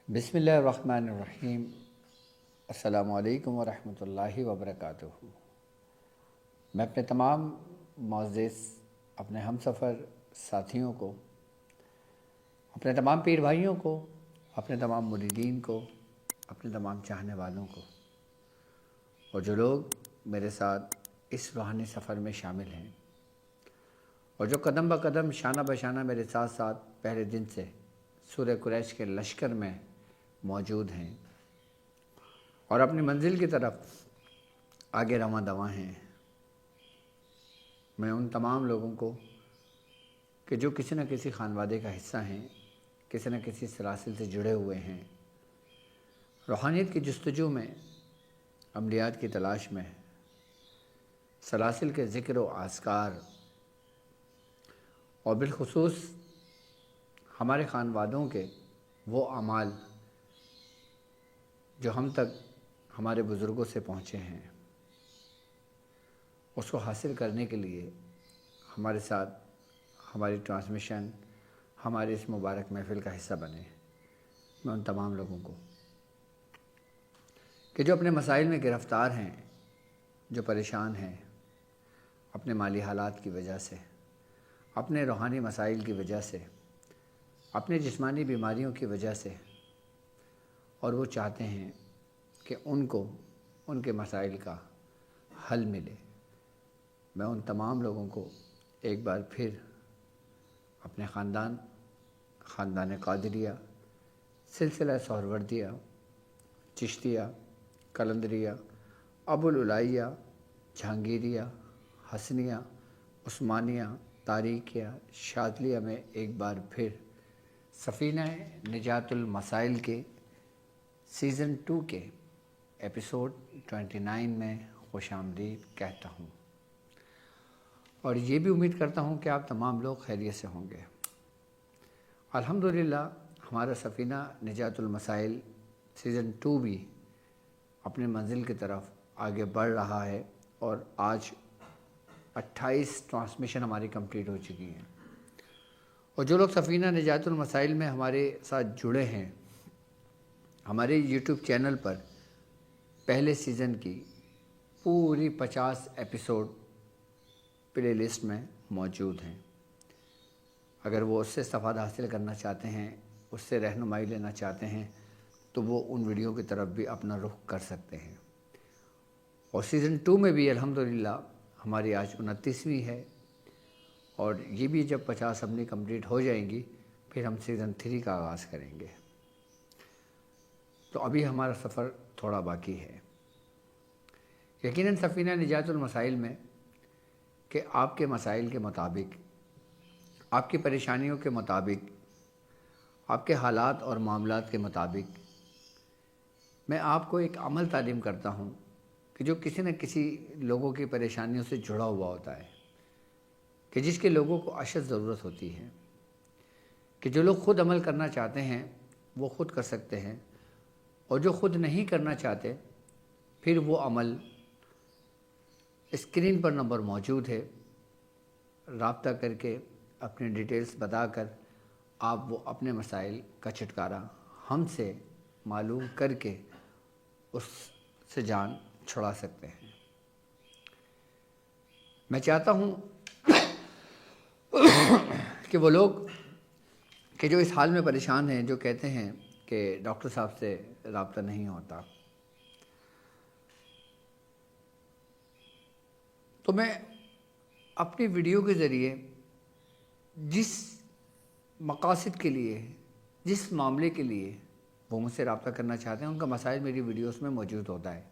بسم اللہ الرحمن الرحیم۔ السلام علیکم ورحمۃ اللہ وبرکاتہ۔ میں اپنے تمام معزز اپنے ہم سفر ساتھیوں کو، اپنے تمام پیر بھائیوں کو، اپنے تمام مریدین کو، اپنے تمام چاہنے والوں کو، اور جو لوگ میرے ساتھ اس روحانی سفر میں شامل ہیں اور جو قدم بہ قدم شانہ بہ شانہ میرے ساتھ ساتھ پہلے دن سے سورہ قریش کے لشکر میں موجود ہیں اور اپنی منزل کی طرف آگے رواں دواں ہیں، میں ان تمام لوگوں کو کہ جو کسی نہ کسی خانوادے کا حصہ ہیں، کسی نہ کسی سلاسل سے جڑے ہوئے ہیں، روحانیت کی جستجو میں، عملیات کی تلاش میں، سلاسل کے ذکر و اذکار اور بالخصوص ہمارے خانوادوں کے وہ اعمال جو ہم تک ہمارے بزرگوں سے پہنچے ہیں، اس کو حاصل کرنے کے لیے ہمارے ساتھ ہماری ٹرانسمیشن، ہمارے اس مبارک محفل کا حصہ بنے۔ میں ان تمام لوگوں کو کہ جو اپنے مسائل میں گرفتار ہیں، جو پریشان ہیں اپنے مالی حالات کی وجہ سے، اپنے روحانی مسائل کی وجہ سے، اپنے جسمانی بیماریوں کی وجہ سے، اور وہ چاہتے ہیں کہ ان کو ان کے مسائل کا حل ملے، میں ان تمام لوگوں کو ایک بار پھر اپنے خاندان قادریہ، سلسلہ سہروردیہ، چشتیہ، قلندریہ، ابوالعلائیہ، جہانگیریہ، حسنیہ، عثمانیہ، تاریخیہ، شاذلیہ میں ایک بار پھر سفینہ نجات المسائل کے سیزن 2 کے ایپیسوڈ 29 میں خوش آمدید کہتا ہوں، اور یہ بھی امید کرتا ہوں کہ آپ تمام لوگ خیریت سے ہوں گے۔ الحمدللہ ہمارا سفینہ نجات المسائل سیزن 2 بھی اپنے منزل کی طرف آگے بڑھ رہا ہے، اور آج 28 ٹرانسمیشن ہماری کمپلیٹ ہو چکی ہیں، اور جو لوگ سفینہ نجات المسائل میں ہمارے ساتھ جڑے ہیں، ہمارے یوٹیوب چینل پر پہلے سیزن کی پوری 50 ایپیسوڈ پلے لسٹ میں موجود ہیں۔ اگر وہ اس سے استفادہ حاصل کرنا چاہتے ہیں، اس سے رہنمائی لینا چاہتے ہیں، تو وہ ان ویڈیو کی طرف بھی اپنا رخ کر سکتے ہیں۔ اور سیزن 2 میں بھی الحمدللہ ہماری آج 29ویں ہے، اور یہ بھی جب 50 اپنی کمپلیٹ ہو جائیں گی، پھر ہم سیزن 3 کا آغاز کریں گے۔ تو ابھی ہمارا سفر تھوڑا باقی ہے۔ یقیناً سفینہ نجات المسائل میں کہ آپ کے مسائل کے مطابق، آپ کی پریشانیوں کے مطابق، آپ کے حالات اور معاملات کے مطابق میں آپ کو ایک عمل تعلیم کرتا ہوں کہ جو کسی نہ کسی لوگوں کی پریشانیوں سے جڑا ہوا ہوتا ہے، کہ جس کے لوگوں کو اشد ضرورت ہوتی ہے، کہ جو لوگ خود عمل کرنا چاہتے ہیں وہ خود کر سکتے ہیں، اور جو خود نہیں کرنا چاہتے پھر وہ عمل اسکرین پر نمبر موجود ہے، رابطہ کر کے اپنی ڈیٹیلز بتا کر آپ وہ اپنے مسائل کا چھٹکارا ہم سے معلوم کر کے اس سے جان چھڑا سکتے ہیں۔ میں چاہتا ہوں کہ وہ لوگ کہ جو اس حال میں پریشان ہیں، جو کہتے ہیں کہ ڈاکٹر صاحب سے رابطہ نہیں ہوتا، تو میں اپنی ویڈیو کے ذریعے جس مقاصد کے لیے، جس معاملے کے لیے وہ مجھ سے رابطہ کرنا چاہتے ہیں، ان کا مسائل میری ویڈیوز میں موجود ہوتا ہے،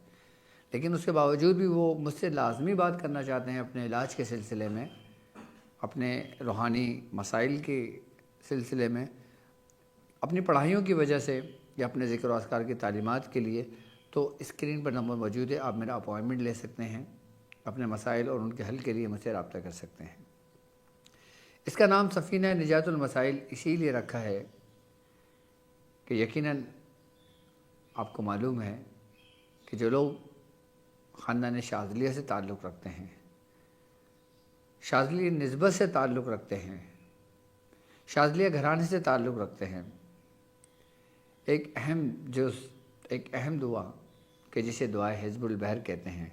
لیکن اس کے باوجود بھی وہ مجھ سے لازمی بات کرنا چاہتے ہیں اپنے علاج کے سلسلے میں، اپنے روحانی مسائل کے سلسلے میں، اپنی پڑھائیوں کی وجہ سے، یا اپنے ذکر و اذکار کی تعلیمات کے لیے، تو اسکرین پر نمبر موجود ہے، آپ میرا اپوائنٹمنٹ لے سکتے ہیں، اپنے مسائل اور ان کے حل کے لیے مجھ سے رابطہ کر سکتے ہیں۔ اس کا نام سفینہ نجات المسائل اسی لیے رکھا ہے کہ یقیناً آپ کو معلوم ہے کہ جو لوگ خاندان شاذلیہ سے تعلق رکھتے ہیں، شاذلی نسبت سے تعلق رکھتے ہیں، شاذلیہ گھرانے سے تعلق رکھتے ہیں، ایک اہم دعا کہ جسے دعائے حزب البحر کہتے ہیں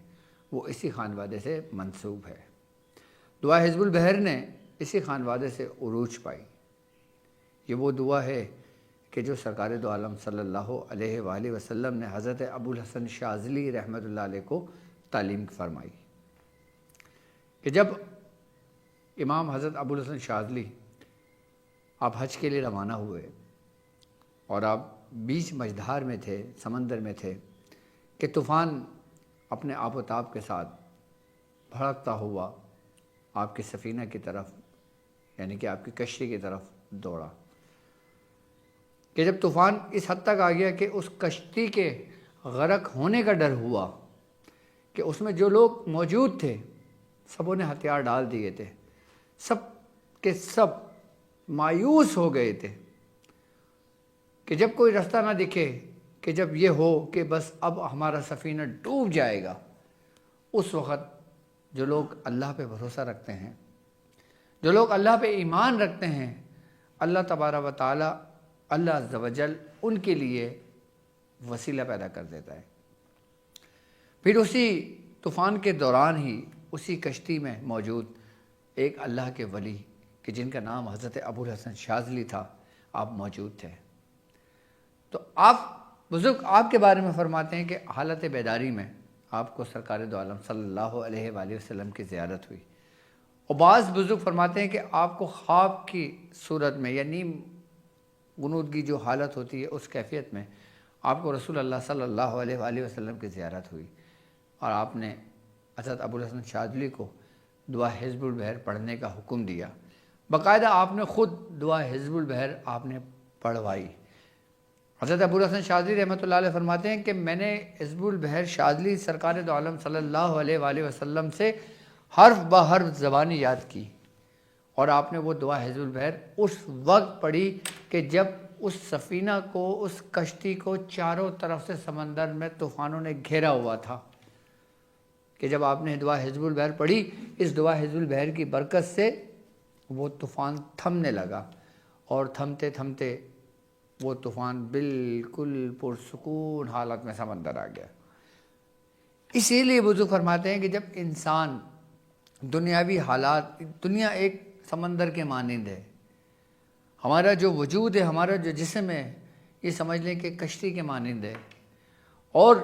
وہ اسی خانوادے سے منسوب ہے۔ دعا حزب البحر نے اسی خانوادے سے عروج پائی۔ یہ وہ دعا ہے کہ جو سرکار دو عالم صلی اللہ علیہ وآلہ وسلم نے حضرت ابو الحسن شاذلی رحمۃ اللہ علیہ کو تعلیم فرمائی کہ جب امام حضرت ابو الحسن شاذلی آپ حج کے لیے روانہ ہوئے اور آپ بیچ مجدھار میں تھے، سمندر میں تھے، کہ طوفان اپنے آب و تاب کے ساتھ بھڑکتا ہوا آپ کی سفینہ کی طرف، یعنی کہ آپ کی کشتی کی طرف دوڑا، کہ جب طوفان اس حد تک آ گیا کہ اس کشتی کے غرق ہونے کا ڈر ہوا کہ اس میں جو لوگ موجود تھے سبوں نے ہتھیار ڈال دیے تھے، سب کے سب مایوس ہو گئے تھے کہ جب کوئی راستہ نہ دکھے، کہ جب یہ ہو کہ بس اب ہمارا سفینہ ڈوب جائے گا، اس وقت جو لوگ اللہ پہ بھروسہ رکھتے ہیں، جو لوگ اللہ پہ ایمان رکھتے ہیں، اللہ تبارک و تعالی، اللہ عز و جل ان کے لیے وسیلہ پیدا کر دیتا ہے۔ پھر اسی طوفان کے دوران ہی اسی کشتی میں موجود ایک اللہ کے ولی کہ جن کا نام حضرت ابو الحسن شاذلی تھا، آپ موجود تھے۔ تو بزرگ آپ کے بارے میں فرماتے ہیں کہ حالت بیداری میں آپ کو سرکار دو عالم صلی اللہ علیہ وآلہ وسلم کی زیارت ہوئی، اور بعض بزرگ فرماتے ہیں کہ آپ کو خواب کی صورت میں یا نیم غنودگی جو حالت ہوتی ہے اس کیفیت میں آپ کو رسول اللہ صلی اللہ علیہ وآلہ وسلم کی زیارت ہوئی، اور آپ نے حضرت ابو الحسن شاذلی کو دعا حزب البحر پڑھنے کا حکم دیا۔ باقاعدہ آپ نے خود دعا حزب البحر آپ نے پڑھوائی۔ حضرت ابو الحسن شاذلی رحمۃ اللہ علیہ فرماتے ہیں کہ میں نے حزب البحر شاذلی سرکار دو عالم صلی اللہ علیہ وآلہ وسلم سے حرف بہ حرف زبانی یاد کی، اور آپ نے وہ دعا حزب البحر اس وقت پڑھی کہ جب اس سفینہ کو، اس کشتی کو چاروں طرف سے سمندر میں طوفانوں نے گھیرا ہوا تھا، کہ جب آپ نے دعا حزب البحر پڑھی، اس دعا حزب البحر کی برکت سے وہ طوفان تھمنے لگا، اور تھمتے تھمتے وہ طوفان بالکل پرسکون حالت میں سمندر آ گیا۔ اسی لیے بزرگ فرماتے ہیں کہ جب انسان دنیاوی حالات، دنیا ایک سمندر کے مانند ہے، ہمارا جو وجود ہے، ہمارا جو جسم ہے، یہ سمجھ لیں کہ کشتی کے مانند ہے، اور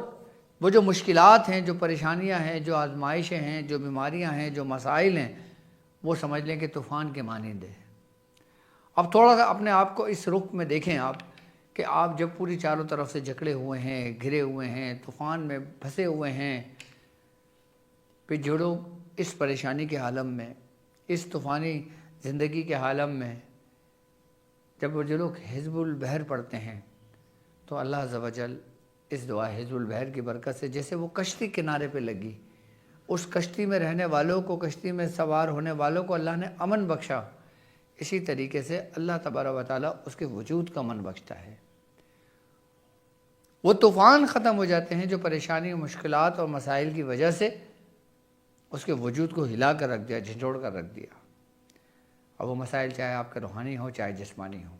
وہ جو مشکلات ہیں، جو پریشانیاں ہیں، جو آزمائشیں ہیں، جو بیماریاں ہیں، جو مسائل ہیں، وہ سمجھ لیں کہ طوفان کے مانند ہے۔ اب تھوڑا سا اپنے آپ کو اس رخ میں دیکھیں آپ، کہ آپ جب پوری چاروں طرف سے جکڑے ہوئے ہیں، گھرے ہوئے ہیں، طوفان میں پھنسے ہوئے ہیں، پھر جو لوگ اس پریشانی کے عالم میں، اس طوفانی زندگی کے عالم میں، جب وہ جو لوگ حزب البحر پڑھتے ہیں تو اللہ عز و جل اس دعا حزب البحر کی برکت سے جیسے وہ کشتی کنارے پہ لگی، اس کشتی میں رہنے والوں کو، کشتی میں سوار ہونے والوں کو اللہ نے امن بخشا، اسی طریقے سے اللہ تبارک و تعالیٰ اس کے وجود کا امن بخشتا ہے۔ وہ طوفان ختم ہو جاتے ہیں جو پریشانی، مشکلات اور مسائل کی وجہ سے اس کے وجود کو ہلا کر رکھ دیا، جھنجھوڑ کر رکھ دیا۔ اب وہ مسائل چاہے آپ کے روحانی ہوں، چاہے جسمانی ہوں۔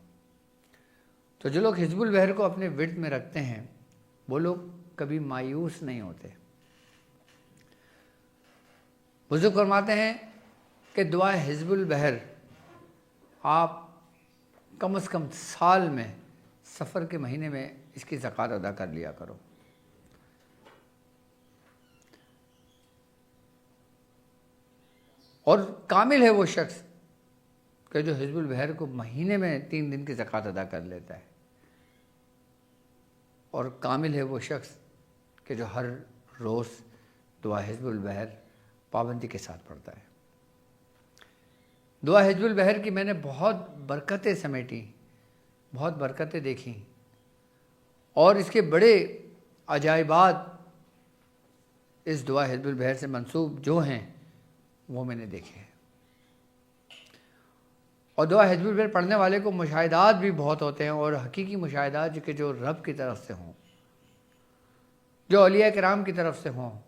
تو جو لوگ حزب البحر کو اپنے ورد میں رکھتے ہیں وہ لوگ کبھی مایوس نہیں ہوتے۔ بزرگ فرماتے ہیں کہ دعا حزب البحر آپ کم از کم سال میں، سفر کے مہینے میں اس کی زکوٰۃ ادا کر لیا کرو۔ اور کامل ہے وہ شخص کہ جو حزب البحر کو مہینے میں 3 دن کی زکوٰۃ ادا کر لیتا ہے، اور کامل ہے وہ شخص کہ جو ہر روز دعا حزب البحر پابندی کے ساتھ پڑھتا ہے۔ دعا حزب البحر کی میں نے بہت برکتیں سمیٹی، بہت برکتیں دیکھیں، اور اس کے بڑے عجائبات اس دعا حزب البحر سے منسوب جو ہیں وہ میں نے دیکھے ہیں۔ اور دعا حزب البحر پڑھنے والے کو مشاہدات بھی بہت ہوتے ہیں، اور حقیقی مشاہدات جو رب کی طرف سے ہوں، جو اولیاء کرام کی طرف سے ہوں،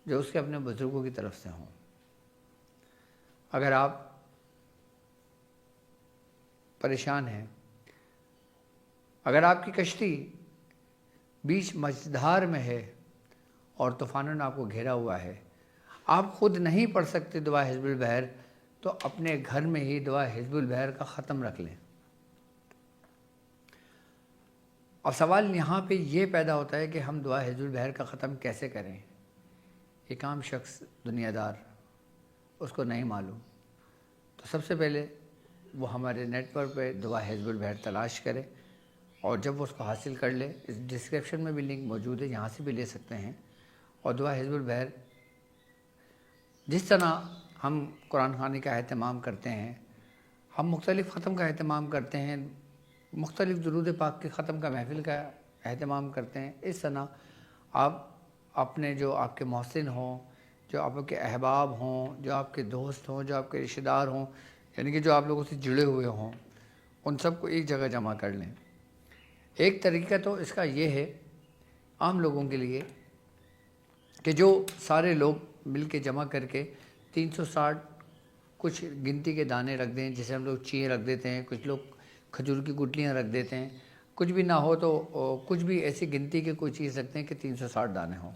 جو اس کے اپنے بزرگوں کی طرف سے ہوں۔ اگر آپ پریشان ہیں، اگر آپ کی کشتی بیچ مجدھار میں ہے اور طوفانوں نے آپ کو گھیرا ہوا ہے، آپ خود نہیں پڑھ سکتے دعا حزب البحر، تو اپنے گھر میں ہی دعا حزب البحر کا ختم رکھ لیں۔ اب سوال یہاں پہ یہ پیدا ہوتا ہے کہ ہم دعا حزب البحر کا ختم کیسے کریں؟ ایک عام شخص دنیا دار، اس کو نہیں معلوم، تو سب سے پہلے وہ ہمارے نیٹ ورک پہ دعا حزب البحر تلاش کرے، اور جب وہ اس کو حاصل کر لے، اس ڈسکرپشن میں بھی لنک موجود ہے، یہاں سے بھی لے سکتے ہیں۔ اور دعا حزب البحر جس طرح ہم قرآن خوانی کا اہتمام کرتے ہیں، ہم مختلف ختم کا اہتمام کرتے ہیں، مختلف درود پاک کے ختم کا محفل کا اہتمام کرتے ہیں، اس طرح آپ اپنے جو آپ کے محسن ہوں، جو آپ کے احباب ہوں، جو آپ کے دوست ہوں، جو آپ کے رشتہ دار ہوں، یعنی کہ جو آپ لوگوں سے جڑے ہوئے ہوں، ان سب کو ایک جگہ جمع کر لیں۔ ایک طریقہ تو اس کا یہ ہے عام لوگوں کے لیے کہ جو سارے لوگ مل کے جمع کر کے 360 کچھ گنتی کے دانے رکھ دیں، جیسے ہم لوگ چیئیں رکھ دیتے ہیں، کچھ لوگ کھجور کی گٹلیاں رکھ دیتے ہیں، کچھ بھی نہ ہو تو کچھ بھی ایسی گنتی کی کوئی چیز رکھتے ہیں کہ 360 دانے ہوں،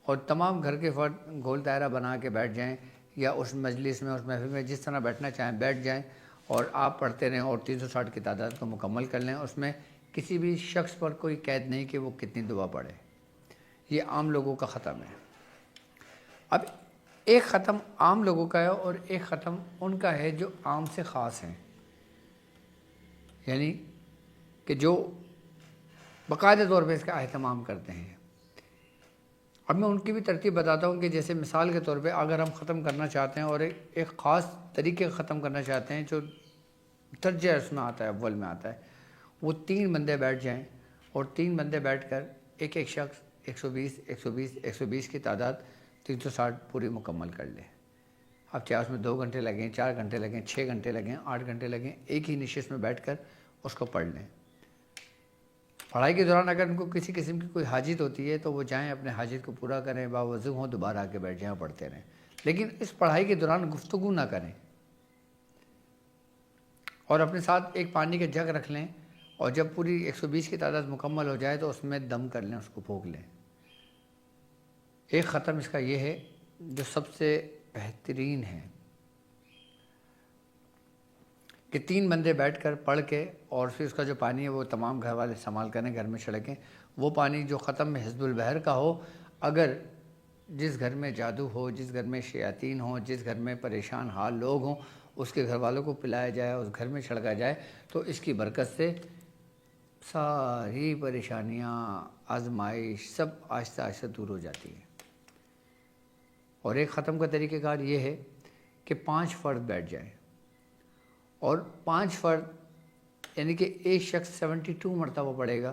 اور تمام گھر کے فرد گول دائرہ بنا کے بیٹھ جائیں، یا اس مجلس میں، اس محفل میں جس طرح بیٹھنا چاہیں بیٹھ جائیں، اور آپ پڑھتے رہیں اور 360 کی تعداد کو مکمل کر لیں۔ اس میں کسی بھی شخص پر کوئی قید نہیں کہ وہ کتنی دعا پڑھے۔ یہ عام لوگوں کا ختم ہے۔ اب ایک ختم عام لوگوں کا ہے اور ایک ختم ان کا ہے جو عام سے خاص ہیں، یعنی کہ جو باقاعدہ طور پہ اس کا اہتمام کرتے ہیں۔ اب میں ان کی بھی ترتیب بتاتا ہوں کہ جیسے مثال کے طور پہ اگر ہم ختم کرنا چاہتے ہیں اور ایک خاص طریقے کا ختم کرنا چاہتے ہیں جو درجہ اس میں آتا ہے، اول میں آتا ہے، وہ 3 بندے بیٹھ جائیں، اور 3 بندے بیٹھ کر ایک ایک شخص 120 120 120 کی تعداد 360 پوری مکمل کر لے۔ اب چاہے اس میں 2 گھنٹے لگیں، 4 گھنٹے لگیں، 6 گھنٹے لگیں، 8 گھنٹے لگیں، ایک ہی نشست میں بیٹھ کر اس کو پڑھ لیں۔ پڑھائی کے دوران اگر ان کو کسی قسم کی کوئی حاجت ہوتی ہے تو وہ جائیں اپنے حاجت کو پورا کریں، باوضو ہوں، دوبارہ آ کے بیٹھ جائیں، پڑھتے رہیں، لیکن اس پڑھائی کے دوران گفتگو نہ کریں، اور اپنے ساتھ ایک پانی کا جگ رکھ لیں، اور جب پوری 120 کی تعداد مکمل ہو جائے تو اس میں دم کر لیں، اس کو پھونک لیں۔ ایک ختم اس کا یہ ہے جو سب سے بہترین ہے کہ 3 بندے بیٹھ کر پڑھ کے، اور پھر اس کا جو پانی ہے وہ تمام گھر والے استعمال کریں، گھر میں چھڑکیں۔ وہ پانی جو ختم میں حزب البحر کا ہو، اگر جس گھر میں جادو ہو، جس گھر میں شیاطین ہوں، جس گھر میں پریشان حال لوگ ہوں، اس کے گھر والوں کو پلایا جائے، اس گھر میں چھڑکا جائے، تو اس کی برکت سے ساری پریشانیاں، آزمائش سب آہستہ آہستہ دور ہو جاتی ہیں۔ اور ایک ختم کا طریقہ کار یہ ہے کہ 5 فرد بیٹھ جائیں، اور 5 فرد یعنی کہ ایک شخص 72 مرتبہ پڑھے گا۔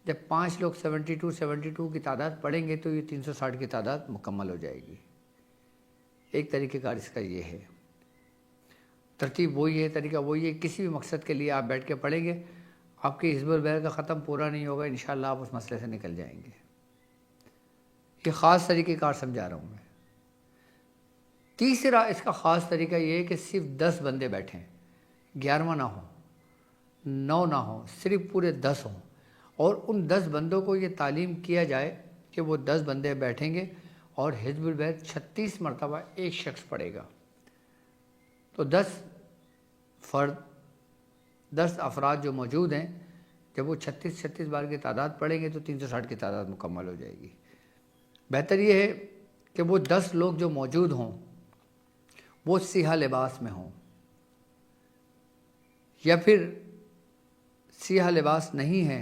جب 5 لوگ 72 کی تعداد پڑھیں گے تو یہ 360 کی تعداد مکمل ہو جائے گی۔ ایک طریقہ کار اس کا یہ ہے، ترتیب وہی ہے، طریقہ وہی ہے۔ کسی بھی مقصد کے لیے آپ بیٹھ کے پڑھیں گے، آپ کی حزب البحر کا ختم پورا نہیں ہوگا، انشاءاللہ آپ اس مسئلے سے نکل جائیں گے۔ یہ خاص طریقہ کار سمجھا رہا ہوں میں۔ تیسرا اس کا خاص طریقہ یہ ہے کہ صرف 10 بندے بیٹھیں، 11واں نہ ہو، 9 نہ ہو، صرف پورے 10 ہوں، اور ان 10 بندوں کو یہ تعلیم کیا جائے کہ وہ 10 بندے بیٹھیں گے اور حزب البحر 36 مرتبہ ایک شخص پڑھے گا۔ تو 10 فرد، 10 افراد جو موجود ہیں، جب وہ 36 بار کی تعداد پڑھیں گے تو 360 کی تعداد مکمل ہو جائے گی۔ بہتر یہ ہے کہ وہ 10 لوگ جو موجود ہوں وہ سیاہ لباس میں ہوں، یا پھر سیاہ لباس نہیں ہے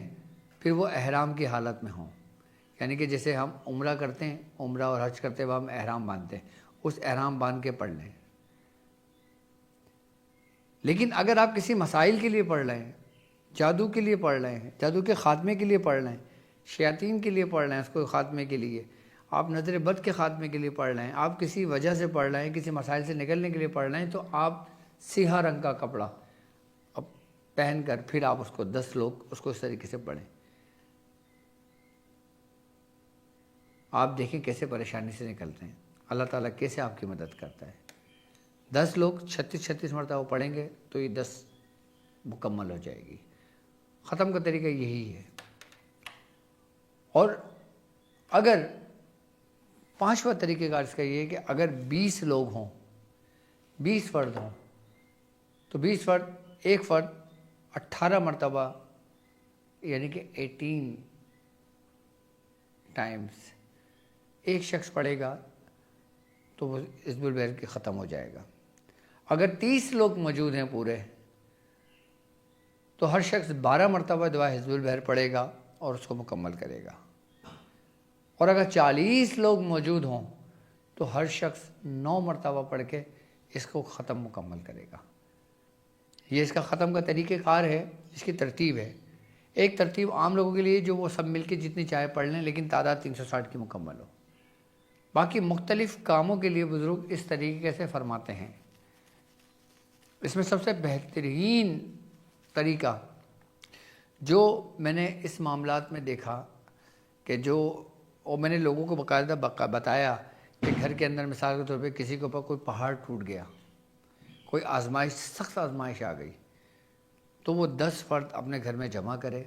پھر وہ احرام کی حالت میں ہوں، یعنی کہ جیسے ہم عمرہ کرتے ہیں، عمرہ اور حج کرتے ہوئے ہم احرام باندھتے ہیں، اس احرام باندھ کے پڑھ لیں۔ لیکن اگر آپ کسی مسائل کے لیے پڑھ رہے ہیں، جادو کے لیے پڑھ رہے ہیں، جادو کے خاتمے کے لیے پڑھ رہے ہیں، شیاطین کے لیے پڑھ رہے ہیں، اس کو خاتمے کے لیے، آپ نظر بد کے خاتمے کے لیے پڑھ رہے ہیں، آپ کسی وجہ سے پڑھ رہے ہیں، کسی مسائل سے نکلنے کے لیے پڑھ رہے ہیں، تو آپ سیاہ رنگ کا کپڑا پہن کر پھر آپ اس کو 10 لوگ اس کو اس طریقے سے پڑھیں۔ آپ دیکھیں کیسے پریشانی سے نکلتے ہیں، اللہ تعالیٰ کیسے آپ کی مدد کرتا ہے۔ 10 لوگ 36 مرتبہ پڑھیں گے تو یہ 10 مکمل ہو جائے گی، ختم کا طریقہ یہی ہے۔ اور اگر پانچواں طریقہ کار اس کا یہ ہے کہ اگر 20 لوگ ہوں، 20 فرد ہوں، تو 20 فرد، ایک فرد 18 مرتبہ یعنی کہ 18 ٹائمز ایک شخص پڑھے گا تو وہ حزب البحر کے ختم ہو جائے گا۔ اگر 30 لوگ موجود ہیں پورے تو ہر شخص 12 مرتبہ دعا حزب البحر پڑھے گا اور اس کو مکمل کرے گا۔ اور اگر 40 لوگ موجود ہوں تو ہر شخص 9 مرتبہ پڑھ کے اس کو ختم مکمل کرے گا۔ یہ اس کا ختم کا طریقہ کار ہے، اس کی ترتیب ہے۔ ایک ترتیب عام لوگوں کے لیے جو وہ سب مل کے جتنی چاہے پڑھ لیں، لیکن تعداد 360 کی مکمل ہو۔ باقی مختلف کاموں کے لیے بزرگ اس طریقے سے فرماتے ہیں۔ اس میں سب سے بہترین طریقہ جو میں نے اس معاملات میں دیکھا کہ اور میں نے لوگوں کو باقاعدہ بتایا کہ گھر کے اندر مثال کے طور پہ کسی کے اوپر کوئی پہاڑ ٹوٹ گیا، کوئی آزمائش، سخت آزمائش آ گئی، تو وہ 10 فرد اپنے گھر میں جمع کرے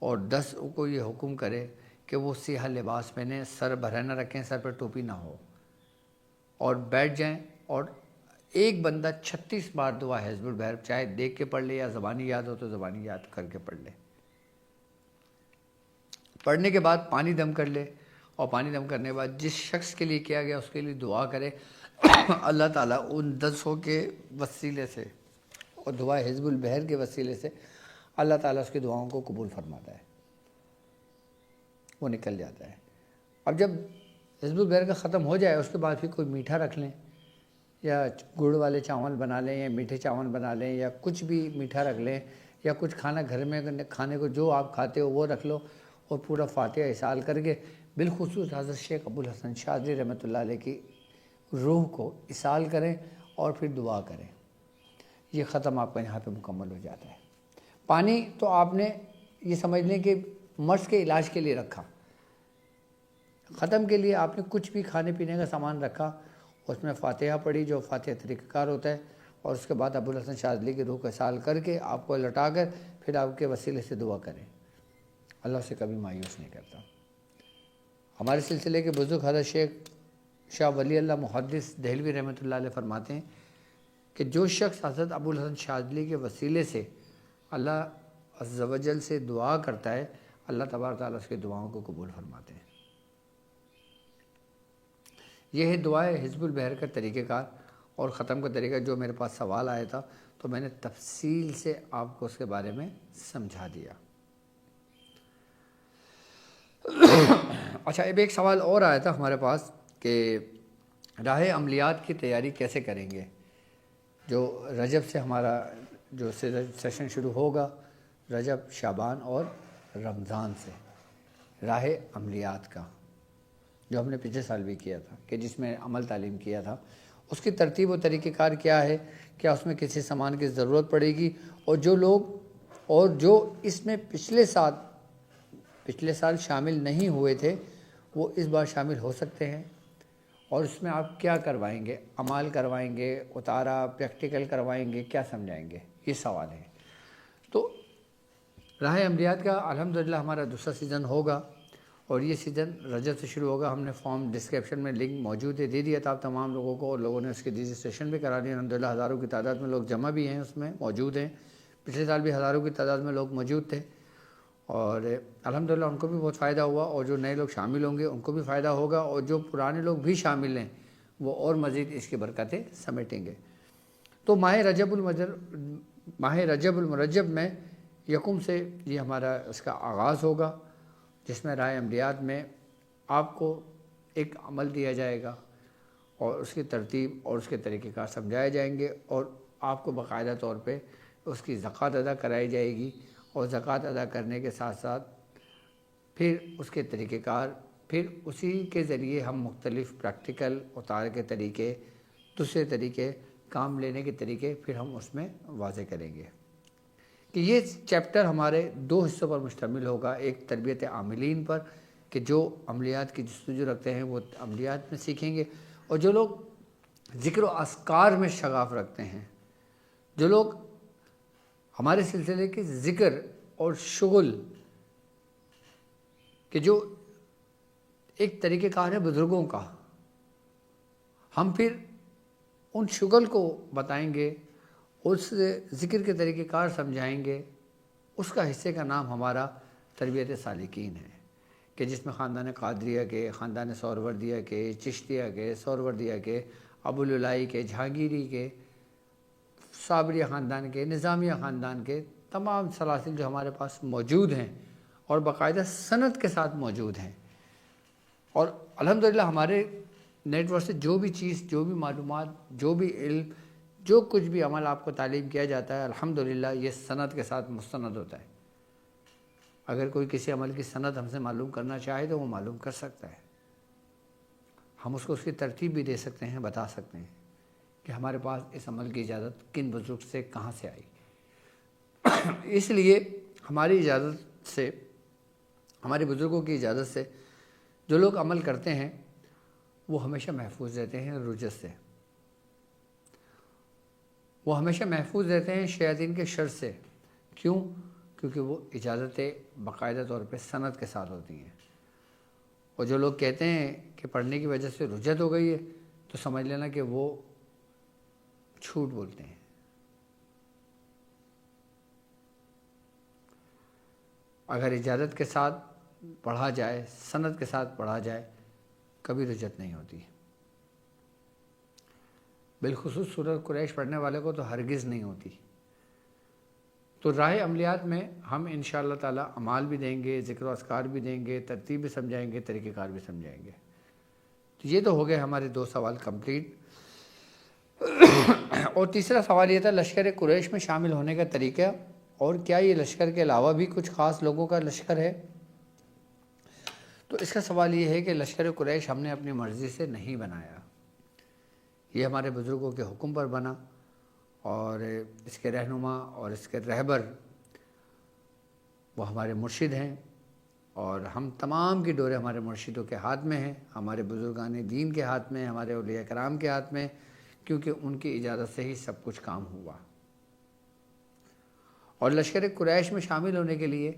اور 10 کو یہ حکم کرے کہ وہ سیاہ لباس پہنے، سر برہنہ رکھیں، سر پر ٹوپی نہ ہو، اور بیٹھ جائیں اور ایک بندہ 36 بار دعا حزب البحر چاہے دیکھ کے پڑھ لے یا زبانی یاد ہو تو زبانی یاد کر کے پڑھ لے۔ پڑھنے کے بعد پانی دم کر لے، اور پانی دم کرنے کے بعد جس شخص کے لیے کیا گیا اس کے لیے دعا کرے۔ اللہ تعالیٰ ان 10 کے وسیلے سے اور دعا حزب البحر کے وسیلے سے اللہ تعالیٰ اس کی دعاؤں کو قبول فرماتا ہے، وہ نکل جاتا ہے۔ اب جب حزب البحر کا ختم ہو جائے اس کے بعد پھر کوئی میٹھا رکھ لیں، یا گڑ والے چاول بنا لیں، یا میٹھے چاول بنا لیں، یا کچھ بھی میٹھا رکھ لیں، یا کچھ کھانا گھر میں کھانے کو جو آپ کھاتے ہو وہ رکھ لو، اور پورا فاتحہ اصال کر کے بالخصوص حضرت شیخ ابوالحسن شاذلی رحمۃ اللہ علیہ کی روح کو اصال کریں اور پھر دعا کریں۔ یہ ختم آپ کا یہاں پہ مکمل ہو جاتا ہے۔ پانی تو آپ نے یہ سمجھ لیں کہ مرض کے علاج کے لیے رکھا، ختم کے لیے آپ نے کچھ بھی کھانے پینے کا سامان رکھا، اس میں فاتحہ پڑھی جو فاتحہ طریقہ کار ہوتا ہے، اور اس کے بعد ابوالحسن شاذلی کی روح کو اصال کر کے آپ کو لٹا کر پھر آپ کے وسیلے سے دعا کریں۔ اللہ سے کبھی مایوس نہیں کرتا۔ ہمارے سلسلے کے بزرگ حضرت شیخ شاہ ولی اللہ محدث دہلوی رحمۃ اللہ علیہ فرماتے ہیں کہ جو شخص حضرت ابوالحسن شاذلی کے وسیلے سے اللہ عز و جل سے دعا کرتا ہے، اللہ تبارک تعالیٰ اس کی دعاؤں کو قبول فرماتے ہیں۔ یہ ہے دعائے حزب البحر کا طریقہ کار اور ختم کا طریقہ۔ جو میرے پاس سوال آیا تھا تو میں نے تفصیل سے آپ کو اس کے بارے میں سمجھا دیا۔ اچھا، اب ایک سوال اور آیا تھا ہمارے پاس کہ راہ عملیات کی تیاری کیسے کریں گے؟ جو رجب سے ہمارا جو سیشن شروع ہوگا، رجب، شعبان اور رمضان سے، راہ عملیات کا جو ہم نے پچھلے سال بھی کیا تھا کہ جس میں عمل تعلیم کیا تھا، اس کی ترتیب و طریقہ کار کیا ہے، کیا اس میں کسی سامان کی ضرورت پڑے گی، اور جو اس میں پچھلے سال شامل نہیں ہوئے تھے وہ اس بار شامل ہو سکتے ہیں، اور اس میں آپ کیا کروائیں گے، عمال کروائیں گے، اتارا پریکٹیکل کروائیں گے، کیا سمجھائیں گے، یہ سوال ہے۔ تو راہ عملیات کا الحمدللہ ہمارا دوسرا سیزن ہوگا، اور یہ سیزن رجب سے شروع ہوگا۔ ہم نے فارم ڈسکرپشن میں لنک موجود ہے، دے دیا تھا تمام لوگوں کو، اور لوگوں نے اس کے رجسٹریشن بھی کرا دیا الحمدللہ۔ ہزاروں کی تعداد میں لوگ جمع بھی ہیں، اس میں موجود ہیں۔ پچھلے سال بھی ہزاروں کی تعداد میں لوگ موجود تھے، اور الحمدللہ ان کو بھی بہت فائدہ ہوا، اور جو نئے لوگ شامل ہوں گے ان کو بھی فائدہ ہوگا، اور جو پرانے لوگ بھی شامل ہیں وہ اور مزید اس کی برکتیں سمیٹیں گے۔ تو ماہ رجب المرجب میں یکم سے یہ ہمارا اس کا آغاز ہوگا، جس میں راہ عملیات میں آپ کو ایک عمل دیا جائے گا، اور اس کی ترتیب اور اس کے طریقہ کار سمجھائے جائیں گے، اور آپ کو باقاعدہ طور پہ اس کی زکوٰۃ ادا کرائی جائے گی، اور زکوٰۃ ادا کرنے کے ساتھ ساتھ پھر اس کے طریقہ کار، پھر اسی کے ذریعے ہم مختلف پریکٹیکل اتار کے طریقے، دوسرے طریقے، کام لینے کے طریقے پھر ہم اس میں واضح کریں گے کہ یہ چیپٹر ہمارے 2 حصوں پر مشتمل ہوگا۔ ایک تربیت عاملین پر کہ جو عملیات کی جستجو رکھتے ہیں وہ عملیات میں سیکھیں گے، اور جو لوگ ذکر و اذکار میں شغاف رکھتے ہیں، جو لوگ ہمارے سلسلے کے ذکر اور شغل کہ جو ایک طریقہ کار ہے بزرگوں کا، ہم پھر ان شغل کو بتائیں گے، اس ذکر کے طریقہ کار سمجھائیں گے. اس کا حصے کا نام ہمارا تربیت سالکین ہے، کہ جس میں خاندان قادریہ کے، خاندان سہروردیہ کے، چشتیہ کے، سہروردیہ کے، ابوالعلائی کے، جہانگیری کے، صابریہ خاندان کے، نظامیہ خاندان کے تمام سلاسل جو ہمارے پاس موجود ہیں اور باقاعدہ سند کے ساتھ موجود ہیں. اور الحمدللہ ہمارے نیٹ ورک سے جو بھی چیز، جو بھی معلومات، جو بھی علم، جو کچھ بھی عمل آپ کو تعلیم کیا جاتا ہے، الحمدللہ یہ سند کے ساتھ مستند ہوتا ہے. اگر کوئی کسی عمل کی سند ہم سے معلوم کرنا چاہے تو وہ معلوم کر سکتا ہے. ہم اس کو اس کی ترتیب بھی دے سکتے ہیں، بتا سکتے ہیں کہ ہمارے پاس اس عمل کی اجازت کن بزرگ سے کہاں سے آئی. اس لیے ہماری اجازت سے، ہمارے بزرگوں کی اجازت سے جو لوگ عمل کرتے ہیں وہ ہمیشہ محفوظ رہتے ہیں رجس سے، وہ ہمیشہ محفوظ رہتے ہیں شیاطین کے شر سے. کیوں؟ کیونکہ وہ اجازتیں باقاعدہ طور پہ سند کے ساتھ ہوتی ہیں. اور جو لوگ کہتے ہیں کہ پڑھنے کی وجہ سے رجت ہو گئی ہے تو سمجھ لینا کہ وہ جھوٹ بولتے ہیں. اگر اجازت کے ساتھ پڑھا جائے، سند کے ساتھ پڑھا جائے، کبھی رجت نہیں ہوتی. بالخصوص سورۃ قریش پڑھنے والے کو تو ہرگز نہیں ہوتی. تو راہ عملیات میں ہم انشاءاللہ تعالی اعمال بھی دیں گے، ذکر و اذکار بھی دیں گے، ترتیب بھی سمجھائیں گے، طریقہ کار بھی سمجھائیں گے. تو یہ تو ہو گئے ہمارے 2 سوال کمپلیٹ. اور تیسرا سوال یہ تھا لشکر قریش میں شامل ہونے کا طریقہ، اور کیا یہ لشکر کے علاوہ بھی کچھ خاص لوگوں کا لشکر ہے. تو اس کا سوال یہ ہے کہ لشکر قریش ہم نے اپنی مرضی سے نہیں بنایا، یہ ہمارے بزرگوں کے حکم پر بنا، اور اس کے رہنما اور اس کے رہبر وہ ہمارے مرشد ہیں، اور ہم تمام کی ڈورے ہمارے مرشدوں کے ہاتھ میں ہیں، ہمارے بزرگان دین کے ہاتھ میں، ہمارے اولیاء کرام کے ہاتھ میں، کیونکہ ان کی اجازت سے ہی سب کچھ کام ہوا. اور لشکر قریش میں شامل ہونے کے لیے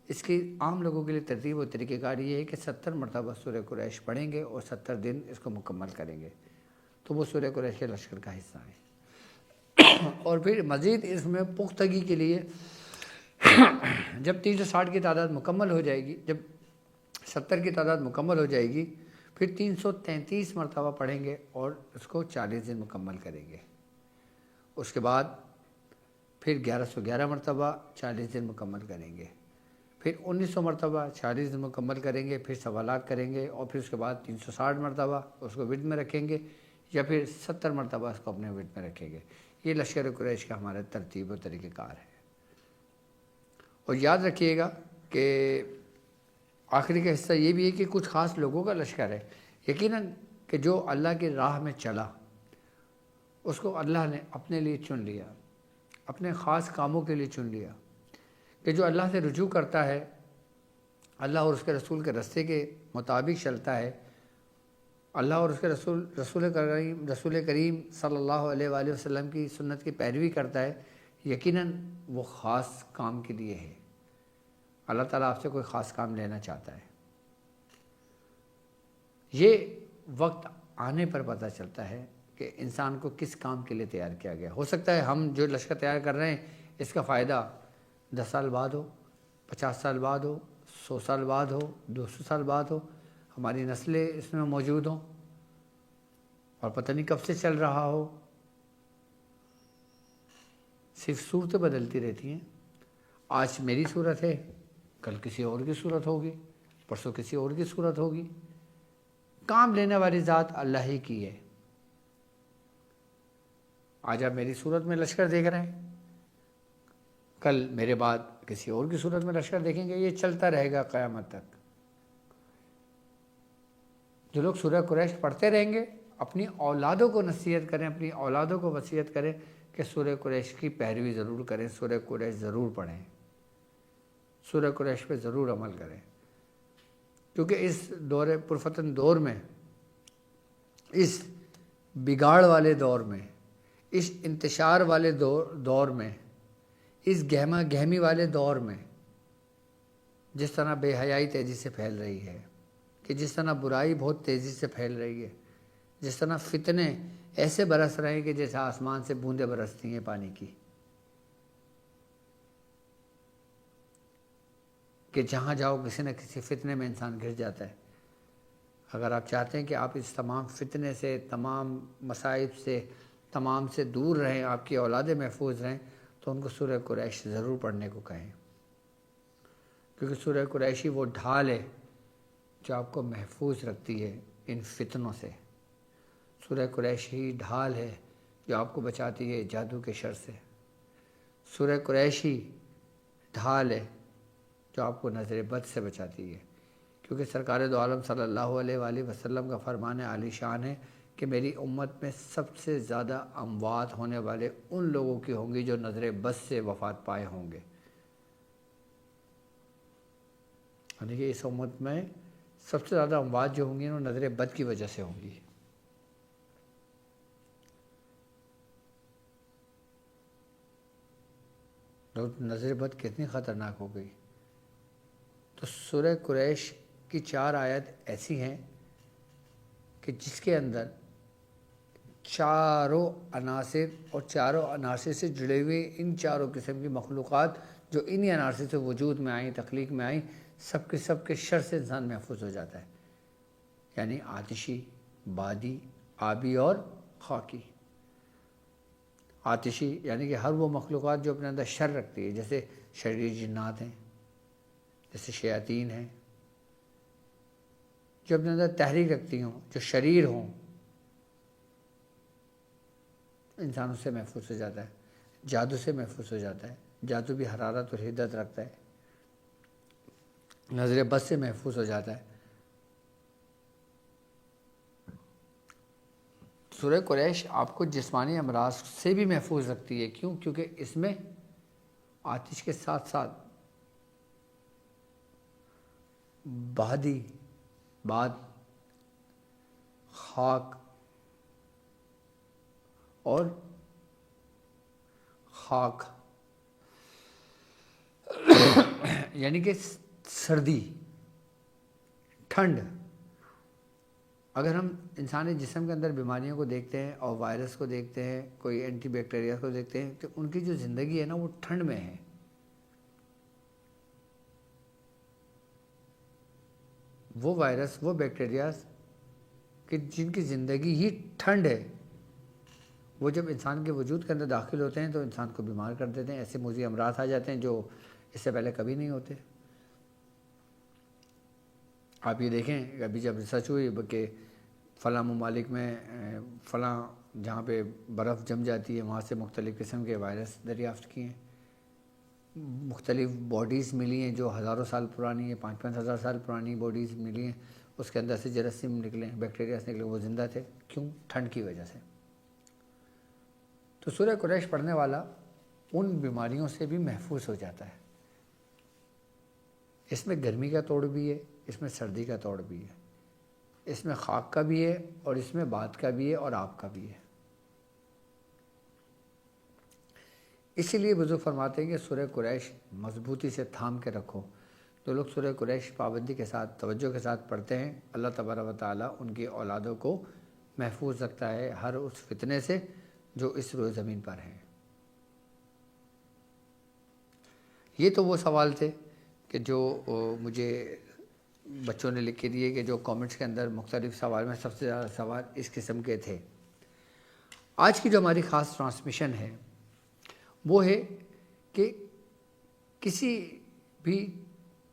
اس کی عام لوگوں کے لیے ترتیب و طریقہ کار یہ ہے کہ 70 مرتبہ سورہ قریش پڑھیں گے اور 70 دن اس کو مکمل کریں گے، تو وہ سورہ قریش کے لشکر کا حصہ ہیں. اور پھر مزید اس میں پختگی کے لیے جب 360 کی تعداد مکمل ہو جائے گی، جب 70 کی تعداد مکمل ہو جائے گی، پھر 333 مرتبہ پڑھیں گے اور اس کو 40 دن مکمل کریں گے. اس کے بعد پھر 1111 مرتبہ 40 دن مکمل کریں گے، پھر 1900 مرتبہ 40 دن مکمل کریں گے، پھر 1.25 لاکھ کریں گے، اور پھر اس کے بعد 360 مرتبہ اس کو ورد میں رکھیں گے، یا پھر 70 مرتبہ اس کو اپنے ورد میں رکھیں گے. یہ لشکر قریش کا ہمارا ترتیب و طریقہ کار ہے. اور یاد رکھیے گا کہ آخری کا حصہ یہ بھی ہے کہ کچھ خاص لوگوں کا لشکر ہے. یقیناً کہ جو اللہ کی راہ میں چلا اس کو اللہ نے اپنے لیے چن لیا، اپنے خاص کاموں کے لیے چن لیا. کہ جو اللہ سے رجوع کرتا ہے، اللہ اور اس کے رسول کے راستے کے مطابق چلتا ہے، اللہ اور اس کے رسول کریم صلی اللہ علیہ وآلہ وسلم کی سنت کی پیروی کرتا ہے، یقیناً وہ خاص کام کے لیے ہے. اللہ تعالیٰ آپ سے کوئی خاص کام لینا چاہتا ہے. یہ وقت آنے پر پتہ چلتا ہے کہ انسان کو کس کام کے لیے تیار کیا گیا. ہو سکتا ہے ہم جو لشکر تیار کر رہے ہیں اس کا فائدہ 10 سال بعد ہو، 50 سال بعد ہو، 100 سال بعد ہو، 200 سال بعد ہو، ہماری نسلیں اس میں موجود ہوں اور پتہ نہیں کب سے چل رہا ہو. صرف صورتیں بدلتی رہتی ہیں. آج میری صورت ہے، کل کسی اور کی صورت ہوگی، پرسوں کسی اور کی صورت ہوگی. کام لینے والی ذات اللہ ہی کی ہے. آج آپ میری صورت میں لشکر دیکھ رہے ہیں، کل میرے بعد کسی اور کی صورت میں لشکر دیکھیں گے. یہ چلتا رہے گا قیامت تک. جو لوگ سورہ قریش پڑھتے رہیں گے اپنی اولادوں کو نصیحت کریں، اپنی اولادوں کو وصیت کریں کہ سورہ قریش کی پیروی ضرور کریں، سورہ قریش ضرور پڑھیں، سورہ قریش پہ ضرور عمل کریں. کیونکہ اس دور پرفتن دور میں، اس بگاڑ والے دور میں، اس انتشار والے دور میں، اس گہما گہمی والے دور میں جس طرح بے حیائی تیزی سے پھیل رہی ہے، کہ جس طرح برائی بہت تیزی سے پھیل رہی ہے، جس طرح فتنے ایسے برس رہے ہیں کہ جیسے آسمان سے بوندیں برستی ہیں پانی کی، کہ جہاں جاؤ کسی نہ کسی فتنے میں انسان گر جاتا ہے۔ اگر آپ چاہتے ہیں کہ آپ اس تمام فتنے سے، تمام مصائب سے، تمام سے دور رہیں، آپ کی اولادیں محفوظ رہیں، تو ان کو سورہ قریش ضرور پڑھنے کو کہیں، کیونکہ سورہ قریشی وہ ڈھال ہے جو آپ کو محفوظ رکھتی ہے ان فتنوں سے۔ سورہ قریشی ڈھال ہے جو آپ کو بچاتی ہے جادو کے شر سے۔ سورہ قریشی ڈھال ہے جو آپ کو نظر بد سے بچاتی ہے، کیونکہ سرکار دو عالم صلی اللہ علیہ وآلہ وسلم کا فرمان عالی شان ہے کہ میری امت میں سب سے زیادہ اموات ہونے والے ان لوگوں کی ہوں گی جو نظر بد سے وفات پائے ہوں گے۔ یعنی کہ اس امت میں سب سے زیادہ اموات جو ہوں گی وہ نظر بد کی وجہ سے ہوں گی۔ نظر بد کتنی خطرناک ہو گئی۔ تو سورہ قریش کی 4 آیت ایسی ہیں کہ جس کے اندر چاروں عناصر اور چاروں عناصر سے جڑے ہوئے ان چاروں قسم کی مخلوقات جو انہی عناصر سے وجود میں آئیں، تخلیق میں آئیں، سب کے شر سے انسان محفوظ ہو جاتا ہے، یعنی آتشی، بادی، آبی اور خاکی۔ آتشی یعنی کہ ہر وہ مخلوقات جو اپنے اندر شر رکھتی ہے، جیسے شریر جنات ہیں، جیسے شیاطین ہیں، جو اپنے اندر تحریک رکھتی ہوں، جو شریر ہوں، انسان اس سے محفوظ ہو جاتا ہے۔ جادو سے محفوظ ہو جاتا ہے، جادو بھی حرارت اور حدت رکھتا ہے۔ نظر بد سے محفوظ ہو جاتا ہے۔ سورہ قریش آپ کو جسمانی امراض سے بھی محفوظ رکھتی ہے۔ کیوں؟ کیونکہ اس میں آتش کے ساتھ ساتھ بادی، باد، خاک اور خاک یعنی کہ سردی، ٹھنڈ۔ اگر ہم انسانی جسم کے اندر بیماریوں کو دیکھتے ہیں اور وائرس کو دیکھتے ہیں، کوئی اینٹی بیکٹیریا کو دیکھتے ہیں، تو ان کی جو زندگی ہے نا وہ ٹھنڈ میں ہے۔ وہ وائرس، وہ بیکٹیریاز کہ جن کی زندگی ہی ٹھنڈ ہے، وہ جب انسان کے وجود کے اندر داخل ہوتے ہیں تو انسان کو بیمار کر دیتے ہیں۔ ایسے موذی امراض آ جاتے ہیں جو اس سے پہلے کبھی نہیں ہوتے۔ آپ یہ دیکھیں ابھی جب ریسرچ ہوئی کہ فلاں ممالک میں فلاں جہاں پہ برف جم جاتی ہے وہاں سے مختلف قسم کے وائرس دریافت کیے ہیں، مختلف باڈیز ملی ہیں جو ہزاروں سال پرانی ہیں، 5-5 ہزار سال پرانی باڈیز ملی ہیں، اس کے اندر سے جراثیم نکلے، بیکٹیریاز نکلے، وہ زندہ تھے۔ کیوں؟ ٹھنڈ کی وجہ سے۔ تو سورہ قریش پڑھنے والا ان بیماریوں سے بھی محفوظ ہو جاتا ہے۔ اس میں گرمی کا توڑ بھی ہے، اس میں سردی کا توڑ بھی ہے، اس میں خاک کا بھی ہے اور اس میں باد کا بھی ہے اور آب کا بھی ہے۔ اسی لیے بزرگ فرماتے ہیں کہ سورہ قریش مضبوطی سے تھام کے رکھو۔ جو لوگ سورہ قریش پابندی کے ساتھ، توجہ کے ساتھ پڑھتے ہیں، اللہ تبارک و تعالیٰ ان کی اولادوں کو محفوظ رکھتا ہے ہر اس فتنے سے جو اس روئے زمین پر ہیں۔ یہ تو وہ سوال تھے کہ جو مجھے بچوں نے لکھ کے دیے کہ جو کامنٹس کے اندر مختلف سوال میں سب سے زیادہ سوال اس قسم کے تھے۔ آج کی جو ہماری خاص ٹرانسمیشن ہے وہ ہے کہ کسی بھی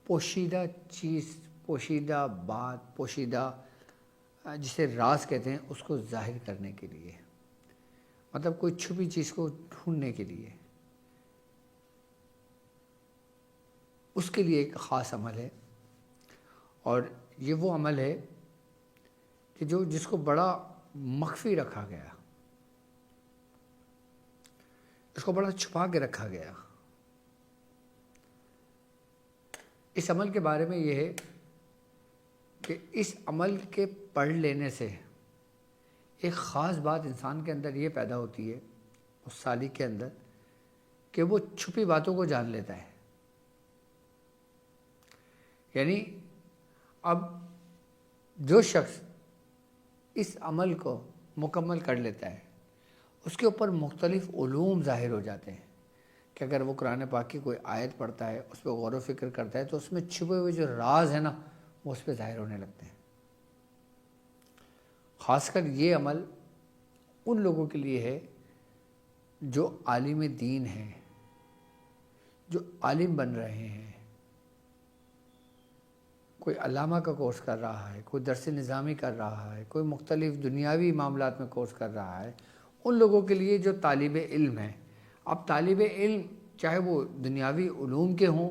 پوشیدہ چیز، پوشیدہ بات، پوشیدہ جسے راز کہتے ہیں، اس کو ظاہر کرنے کے لیے، مطلب کوئی چھپی چیز کو ڈھونڈنے کے لیے، اس کے لیے ایک خاص عمل ہے، اور یہ وہ عمل ہے کہ جس کو بڑا مخفی رکھا گیا، اس کو بڑا چھپا کے رکھا گیا۔ اس عمل کے بارے میں یہ ہے کہ اس عمل کے پڑھ لینے سے ایک خاص بات انسان کے اندر یہ پیدا ہوتی ہے، اس سالک کے اندر، کہ وہ چھپی باتوں کو جان لیتا ہے۔ یعنی اب جو شخص اس عمل کو مکمل کر لیتا ہے اس کے اوپر مختلف علوم ظاہر ہو جاتے ہیں کہ اگر وہ قرآن پاک کی کوئی آیت پڑھتا ہے، اس پہ غور و فکر کرتا ہے، تو اس میں چھپے ہوئے جو راز ہیں نا وہ اس پہ ظاہر ہونے لگتے ہیں۔ خاص کر یہ عمل ان لوگوں کے لیے ہے جو عالم دین ہیں، جو عالم بن رہے ہیں، کوئی علامہ کا کورس کر رہا ہے، کوئی درس نظامی کر رہا ہے، کوئی مختلف دنیاوی معاملات میں کورس کر رہا ہے، ان لوگوں کے لیے جو طالب علم ہیں۔ اب طالب علم چاہے وہ دنیاوی علوم کے ہوں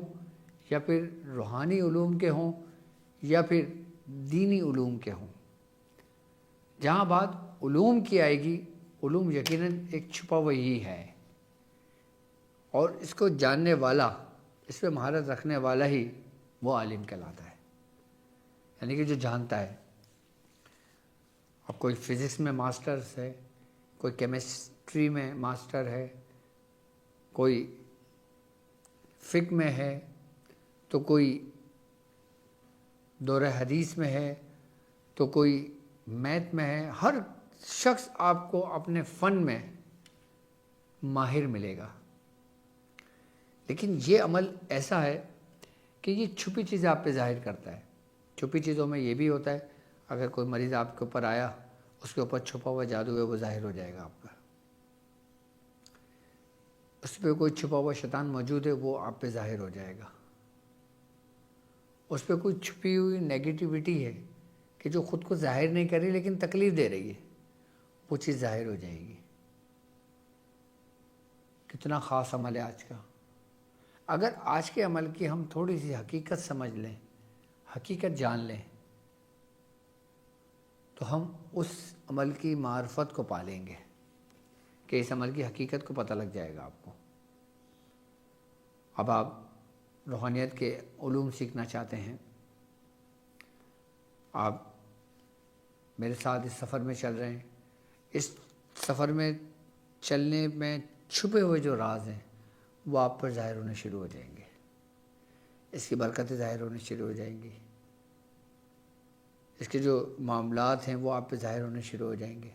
یا پھر روحانی علوم کے ہوں یا پھر دینی علوم کے ہوں، جہاں بات علوم کی آئے گی، علوم یقیناً ایک چھپا ہوا ہی ہے، اور اس کو جاننے والا، اس پہ مہارت رکھنے والا ہی وہ عالم کہلاتا ہے، یعنی کہ جو جانتا ہے۔ اب کوئی فزکس میں ماسٹرز ہے، کوئی کیمسٹری میں ماسٹر ہے، کوئی فقہ میں ہے، تو کوئی دورہ حدیث میں ہے، تو کوئی میتھ میں ہے۔ ہر شخص آپ کو اپنے فن میں ماہر ملے گا، لیکن یہ عمل ایسا ہے کہ یہ چھپی چیزیں آپ پہ ظاہر کرتا ہے۔ چھپی چیزوں میں یہ بھی ہوتا ہے، اگر کوئی مریض آپ کے اوپر آیا، اس کے اوپر چھپا ہوا جادو ہے وہ ظاہر ہو جائے گا آپ کا۔ اس پہ کوئی چھپا ہوا شیطان موجود ہے وہ آپ پہ ظاہر ہو جائے گا۔ اس پہ کوئی چھپی ہوئی نیگیٹیوٹی ہے کہ جو خود کو ظاہر نہیں کر رہی لیکن تکلیف دے رہی ہے، وہ چیز ظاہر ہو جائے گی۔ کتنا خاص عمل ہے آج کا۔ اگر آج کے عمل کی ہم تھوڑی سی حقیقت سمجھ لیں، حقیقت جان لیں، تو ہم اس عمل کی معرفت کو پالیں گے کہ اس عمل کی حقیقت کو پتہ لگ جائے گا آپ کو۔ اب آپ روحانیت کے علوم سیکھنا چاہتے ہیں، آپ میرے ساتھ اس سفر میں چل رہے ہیں، اس سفر میں چلنے میں چھپے ہوئے جو راز ہیں وہ آپ پر ظاہر ہونے شروع ہو جائیں گے، اس کی برکتیں ظاہر ہونے شروع ہو جائیں گی، اس کے جو معاملات ہیں وہ آپ پہ ظاہر ہونے شروع ہو جائیں گے۔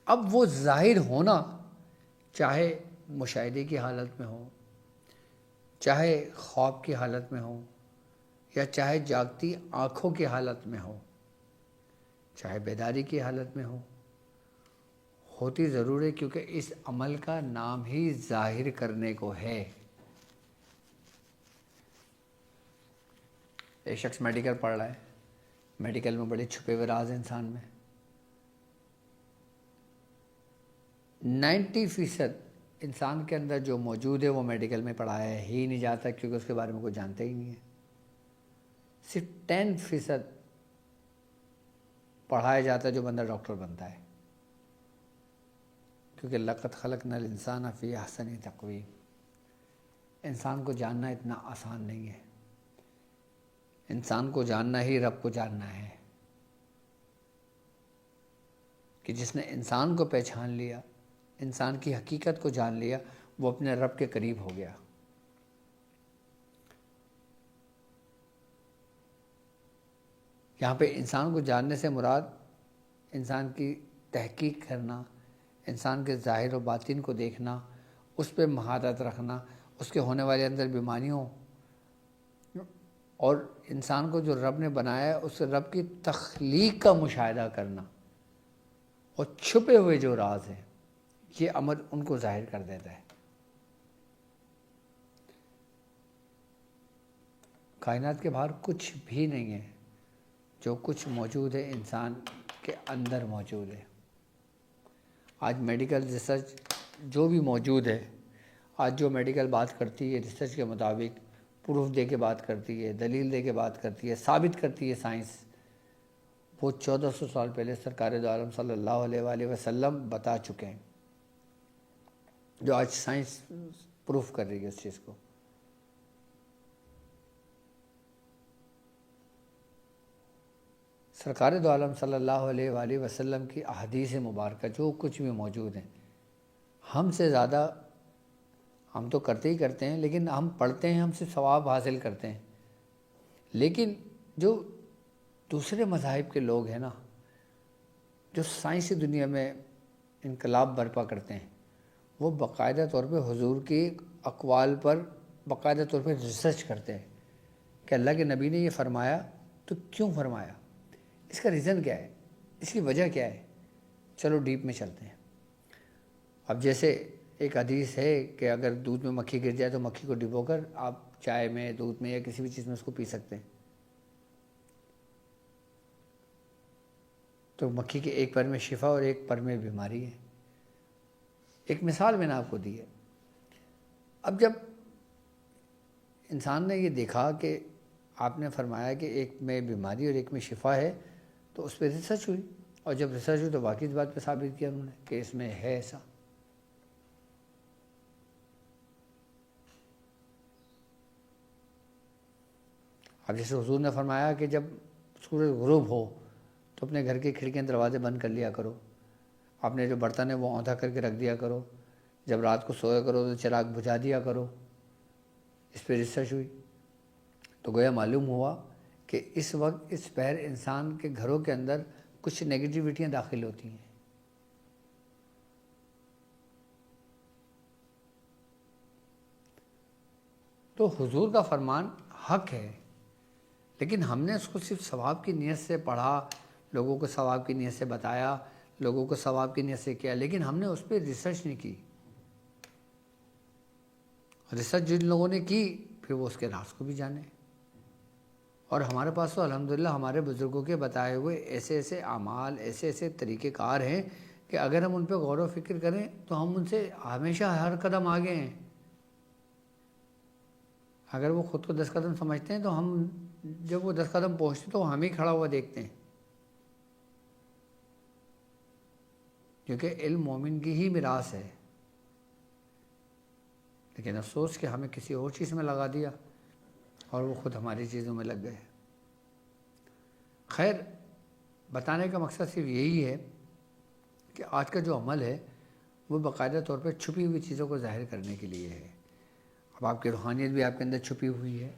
اب وہ ظاہر ہونا چاہے مشاہدے کی حالت میں ہو، چاہے خواب کی حالت میں ہو، یا چاہے جاگتی آنکھوں کی حالت میں ہو، چاہے بیداری کی حالت میں ہو، ہوتی ضرور ہے، کیونکہ اس عمل کا نام ہی ظاہر کرنے کو ہے۔ ایک شخص میڈیکل پڑھ رہا ہے، میڈیکل میں بڑے چھپے ہوئے راز ہیں انسان میں۔ 90% انسان کے اندر جو موجود ہے وہ میڈیکل میں پڑھایا ہی نہیں جاتا، کیونکہ اس کے بارے میں کوئی جانتا ہی نہیں ہے۔ صرف 10% پڑھایا جاتا ہے جو بندہ ڈاکٹر بنتا ہے، کیونکہ لقد خلقنا الانسان فی احسن تقویم۔ انسان کو جاننا اتنا آسان نہیں ہے، انسان کو جاننا ہی رب کو جاننا ہے، کہ جس نے انسان کو پہچان لیا، انسان کی حقیقت کو جان لیا، وہ اپنے رب کے قریب ہو گیا۔ یہاں پہ انسان کو جاننے سے مراد انسان کی تحقیق کرنا، انسان کے ظاہر و باطن کو دیکھنا، اس پہ مہارت رکھنا، اس کے ہونے والے اندر بیماریوں، اور انسان کو جو رب نے بنایا ہے اس رب کی تخلیق کا مشاہدہ کرنا، اور چھپے ہوئے جو راز ہیں یہ عمل ان کو ظاہر کر دیتا ہے۔ کائنات کے باہر کچھ بھی نہیں ہے، جو کچھ موجود ہے انسان کے اندر موجود ہے۔ آج میڈیکل ریسرچ جو بھی موجود ہے، آج جو میڈیکل بات کرتی ہے ریسرچ کے مطابق، پروف دے کے بات کرتی ہے، دلیل دے کے بات کرتی ہے، ثابت کرتی ہے سائنس، وہ 1400 سال پہلے سرکار دو عالم صلی اللہ علیہ وآلہ وسلم بتا چکے ہیں، جو آج سائنس پروف کر رہی ہے اس چیز کو۔ سرکار دو عالم صلی اللہ علیہ وآلہ وسلم کی احادیث مبارکہ جو کچھ بھی موجود ہیں، ہم سے زیادہ ہم تو کرتے ہی کرتے ہیں، لیکن ہم پڑھتے ہیں، ہم سے ثواب حاصل کرتے ہیں، لیکن جو دوسرے مذاہب کے لوگ ہیں نا، جو سائنسی دنیا میں انقلاب برپا کرتے ہیں، وہ باقاعدہ طور پہ حضور کی اقوال پر باقاعدہ طور پہ ریسرچ کرتے ہیں کہ اللہ کے نبی نے یہ فرمایا تو کیوں فرمایا، اس کا ریزن کیا ہے، اس کی وجہ کیا ہے۔ چلو ڈیپ میں چلتے ہیں۔ اب جیسے ایک حدیث ہے کہ اگر دودھ میں مکھی گر جائے تو مکھی کو ڈبو کر آپ چائے میں، دودھ میں یا کسی بھی چیز میں اس کو پی سکتے ہیں۔ تو مکھی کے ایک پر میں شفا اور ایک پر میں بیماری ہے۔ ایک مثال میں نے آپ کو دی ہے۔ اب جب انسان نے یہ دیکھا کہ آپ نے فرمایا کہ ایک میں بیماری اور ایک میں شفا ہے، تو اس پہ ریسرچ ہوئی، اور جب ریسرچ ہوئی تو واقعی اس بات پہ ثابت کیا انہوں نے کہ اس میں ہے ایسا۔ اب جیسے حضور نے فرمایا کہ جب سورج غروب ہو تو اپنے گھر کے کھڑکیاں دروازے بند کر لیا کرو، اپنے جو برتن ہے وہ اوندا کر کے رکھ دیا کرو، جب رات کو سویا کرو تو چراغ بجھا دیا کرو۔ اس پہ ریسرچ ہوئی تو گویا معلوم ہوا کہ اس وقت اس پہر انسان کے گھروں کے اندر کچھ نیگیٹیوٹیاں داخل ہوتی ہیں۔ تو حضور کا فرمان حق ہے، لیکن ہم نے اس کو صرف ثواب کی نیت سے پڑھا، لوگوں کو ثواب کی نیت سے بتایا، لوگوں کو ثواب کی نیت سے کیا، لیکن ہم نے اس پہ ریسرچ نہیں کی۔ ریسرچ جن لوگوں نے کی پھر وہ اس کے راز کو بھی جانے، اور ہمارے پاس تو الحمدللہ ہمارے بزرگوں کے بتائے ہوئے ایسے ایسے اعمال، ایسے ایسے طریقہ کار ہیں کہ اگر ہم ان پہ غور و فکر کریں تو ہم ان سے ہمیشہ ہر قدم آگے ہیں۔ اگر وہ خود کو 10 قدم سمجھتے ہیں تو ہم جب وہ 10 قدم پہنچتے تو ہم ہی کھڑا ہوا دیکھتے ہیں، کیونکہ علم مومن کی ہی میراث ہے۔ لیکن افسوس کہ ہمیں کسی اور چیز میں لگا دیا اور وہ خود ہماری چیزوں میں لگ گئے۔ خیر، بتانے کا مقصد صرف یہی ہے کہ آج کا جو عمل ہے وہ باقاعدہ طور پر چھپی ہوئی چیزوں کو ظاہر کرنے کے لیے ہے۔ اب آپ کی روحانیت بھی آپ کے اندر چھپی ہوئی ہے،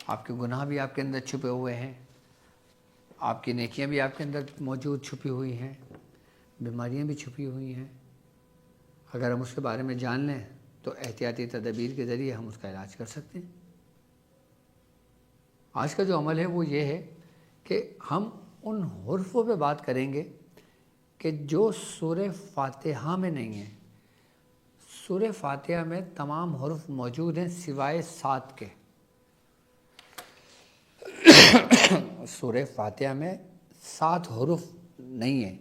آپ کے گناہ بھی آپ کے اندر چھپے ہوئے ہیں، آپ کی نیکیاں بھی آپ کے اندر موجود چھپی ہوئی ہیں، بیماریاں بھی چھپی ہوئی ہیں۔ اگر ہم اس کے بارے میں جان لیں تو احتیاطی تدابیر کے ذریعے ہم اس کا علاج کر سکتے ہیں۔ آج کا جو عمل ہے وہ یہ ہے کہ ہم ان حروفوں پہ بات کریں گے کہ جو سورہ فاتحہ میں نہیں ہیں۔ سورہ فاتحہ میں تمام حروف موجود ہیں سوائے 7 کے۔ سورہ فاتحہ میں 7 حروف نہیں ہیں،